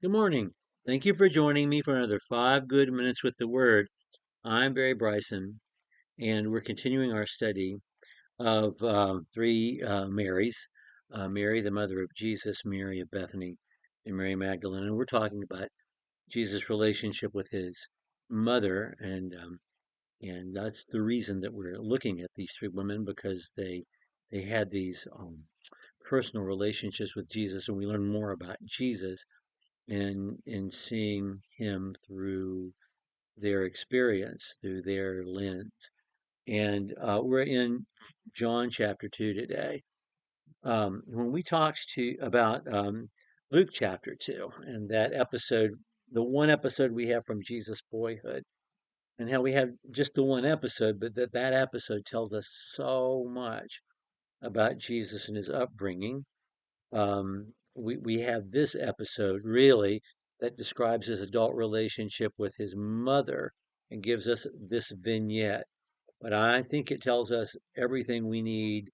Good morning. Thank you for joining me for another 5 good minutes with the Word. I'm Barry Bryson, and we're continuing our study of three Marys: Mary, the mother of Jesus, Mary of Bethany, and Mary Magdalene. And we're talking about Jesus' relationship with his mother, and that's the reason that we're looking at these three women because they had these personal relationships with Jesus, and we learn more about Jesus and seeing him through their experience, through their lens. And we're in John chapter 2 today. When we talked to about Luke chapter 2 and that episode, the one episode we have from Jesus' boyhood, and how we have just the one episode, but that episode tells us so much about Jesus and his upbringing. We have this episode really that describes his adult relationship with his mother and gives us this vignette. But I think it tells us everything we need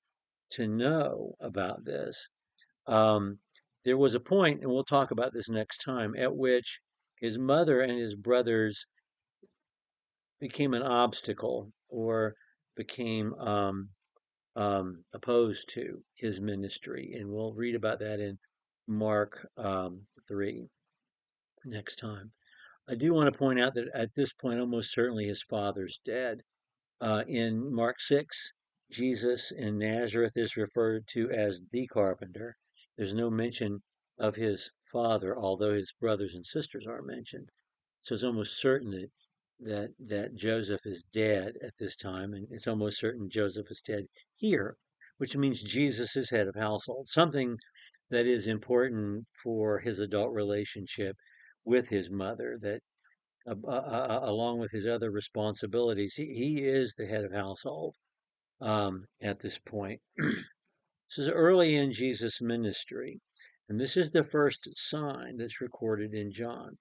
to know about this. Um, there was a point, and we'll talk about this next time, at which his mother and his brothers became an obstacle or became opposed to his ministry. And we'll read about that in Mark 3 next time. I do want to point out that at this point, almost certainly his father's dead. In Mark 6, Jesus in Nazareth is referred to as the carpenter. There's no mention of his father, although his brothers and sisters are mentioned. So it's almost certain that Joseph is dead at this time, and it's almost certain Joseph is dead here, which means Jesus is head of household, something that is important for his adult relationship with his mother, that along with his other responsibilities, he is the head of household at this point. This is early in Jesus' ministry, and this is the first sign that's recorded in John.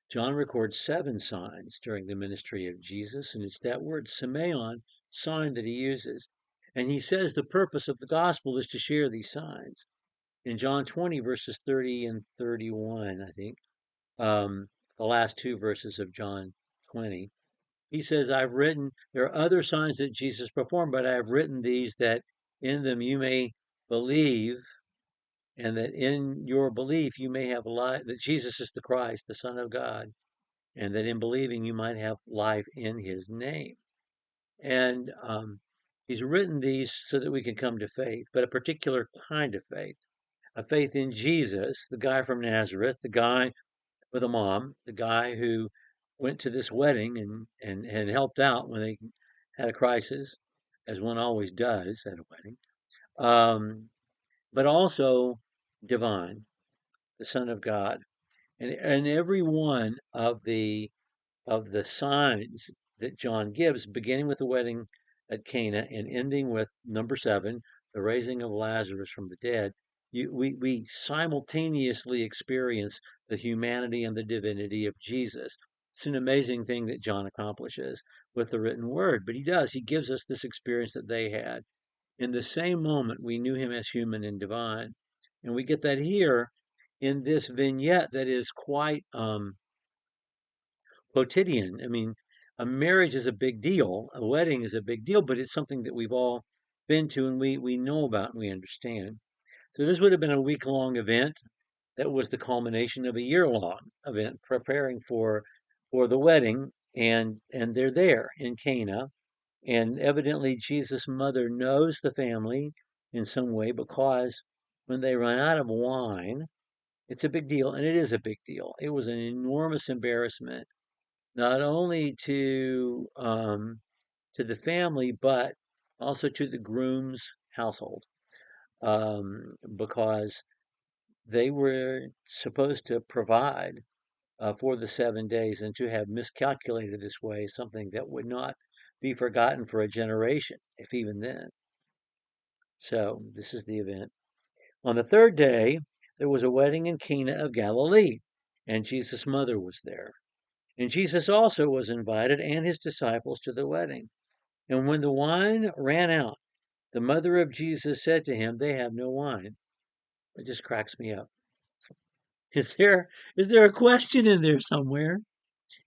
John records 7 signs during the ministry of Jesus, and it's that word semeion, sign, that he uses. And he says the purpose of the gospel is to share these signs. In John 20, verses 30 and 31, I think, the last 2 verses of John 20, he says, there are other signs that Jesus performed, but I have written these that in them you may believe, and that in your belief you may have life, that Jesus is the Christ, the Son of God, and that in believing you might have life in his name. And he's written these so that we can come to faith, but a particular kind of faith, a faith in Jesus, the guy from Nazareth, the guy with a mom, the guy who went to this wedding and helped out when they had a crisis, as one always does at a wedding, but also divine, the Son of God. And every one of the signs that John gives, beginning with the wedding at Cana and ending with number 7, the raising of Lazarus from the dead, we simultaneously experience the humanity and the divinity of Jesus. It's an amazing thing that John accomplishes with the written word, but he does. He gives us this experience that they had. In the same moment, we knew him as human and divine. And we get that here in this vignette that is quite quotidian. I mean, a marriage is a big deal, a wedding is a big deal, but it's something that we've all been to and we know about and we understand. So this would have been a week-long event that was the culmination of a year-long event preparing for the wedding, and they're there in Cana, and evidently Jesus' mother knows the family in some way because when they run out of wine, it's a big deal, and it is a big deal. It was an enormous embarrassment not only to the family, but also to the groom's household, because they were supposed to provide for the 7 days, and to have miscalculated this way, something that would not be forgotten for a generation, if even then. So this is the event. On the third day, there was a wedding in Cana of Galilee, and Jesus' mother was there. And Jesus also was invited and his disciples to the wedding. And when the wine ran out, the mother of Jesus said to him, "They have no wine." It just cracks me up. Is there is there a question in there somewhere?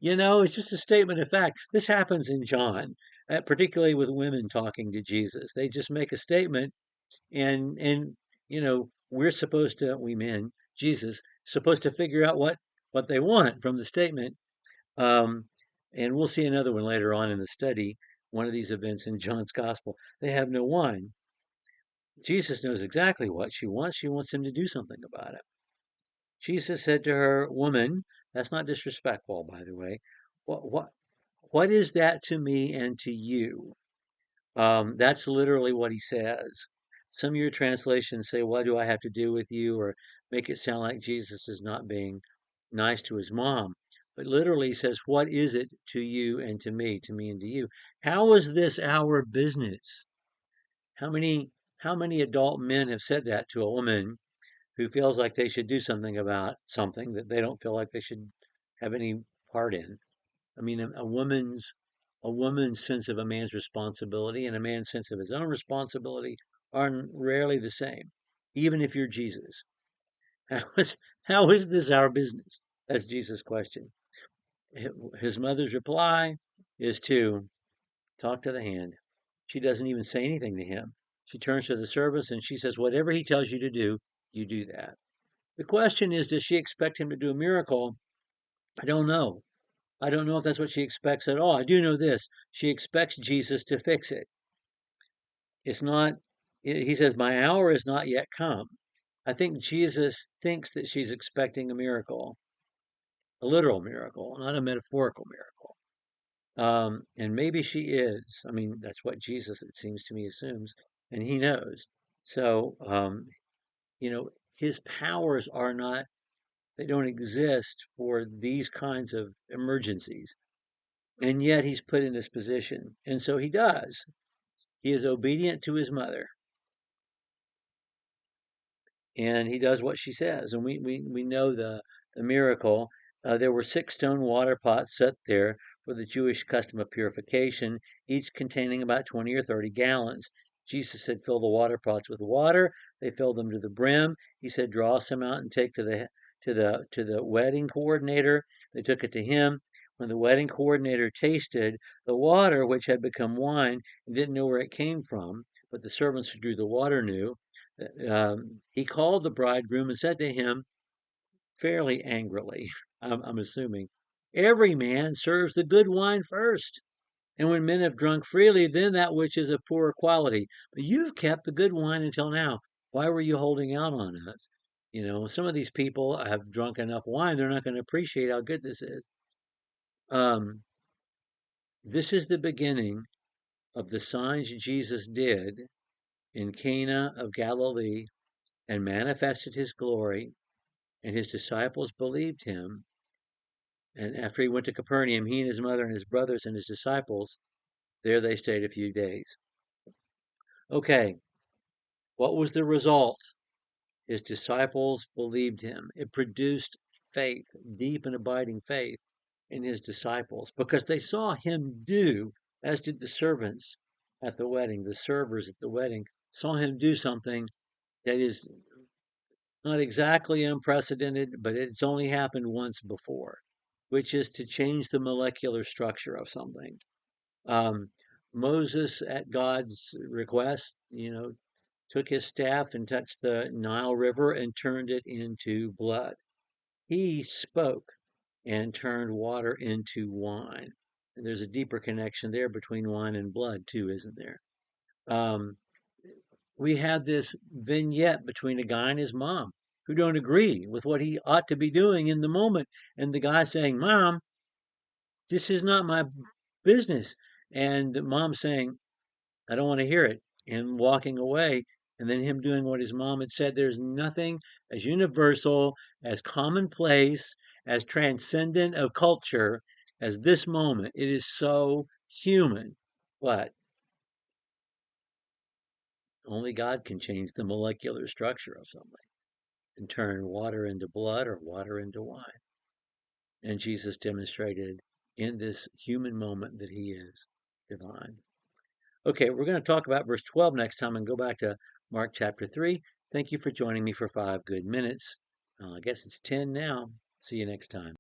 It's just a statement of fact. This happens in John, particularly with women talking to Jesus. They just make a statement, and we're supposed to, we men, Jesus, supposed to figure out what they want from the statement. Um, and we'll see another one later on in the study. One of these events in John's Gospel. They have no wine. Jesus knows exactly what she wants. She wants him to do something about it. Jesus said to her, "Woman," that's not disrespectful, by the way. What what what is that to me and to you? That's literally what he says. Some of your translations say, "What do I have to do with you?" or make it sound like Jesus is not being nice to his mom. But literally he says, "What is it to you and to me and to you?" How is this our business? How many how many adult men have said that to a woman who feels like they should do something about something that they don't feel like they should have any part in? I mean, a woman's sense of a man's responsibility and a man's sense of his own responsibility are rarely the same, even if you're Jesus. How is this our business? That's Jesus' question. His mother's reply is to talk to the hand. She doesn't even say anything to him. She turns to the servants and she says, "Whatever he tells you to do, you do that." The question is, does she expect him to do a miracle? I don't know. I don't know if that's what she expects at all. I do know this. She expects Jesus to fix it. It's not, he says, "My hour is not yet come." I think Jesus thinks that she's expecting a miracle, a literal miracle, not a metaphorical miracle. And maybe she is. I mean, that's what Jesus, it seems to me, assumes, and he knows. So, his powers are not, they don't exist for these kinds of emergencies. And yet he's put in this position. And so he does. He is obedient to his mother and he does what she says. And we know the miracle. There were 6 stone water pots set there for the Jewish custom of purification, each containing about 20 or 30 gallons. Jesus said, "Fill the water pots with water." They filled them to the brim. He said, "Draw some out and take to the wedding coordinator." They took it to him. When the wedding coordinator tasted the water, which had become wine, and didn't know where it came from, but the servants who drew the water knew, he called the bridegroom and said to him, fairly angrily, I'm assuming, "Every man serves the good wine first, and when men have drunk freely, then that which is of poorer quality. But you've kept the good wine until now. Why were you holding out on us?" Some of these people have drunk enough wine, they're not going to appreciate how good this is. This is the beginning of the signs Jesus did in Cana of Galilee and manifested his glory, and his disciples believed him. And after he went to Capernaum, he and his mother and his brothers and his disciples, there they stayed a few days. Okay, what was the result? His disciples believed him. It produced faith, deep and abiding faith in his disciples, because they saw him do, as did the servants at the wedding, the servers at the wedding, saw him do something that is not exactly unprecedented, but it's only happened once before, which is to change the molecular structure of something. Um, Moses, at God's request, took his staff and touched the Nile River and turned it into blood. He spoke and turned water into wine. And there's a deeper connection there between wine and blood, too, isn't there? Um, we have this vignette between a guy and his mom who don't agree with what he ought to be doing in the moment. And the guy saying, "Mom, this is not my business." And the mom saying, "I don't want to hear it," and walking away. And then him doing what his mom had said. There's nothing as universal, as commonplace, as transcendent of culture as this moment. It is so human. But only God can change the molecular structure of something and turn water into blood or water into wine. And Jesus demonstrated in this human moment that he is divine. Okay, we're going to talk about verse 12 next time and go back to Mark chapter 3. Thank you for joining me for 5 good minutes. I guess it's 10 now. See you next time.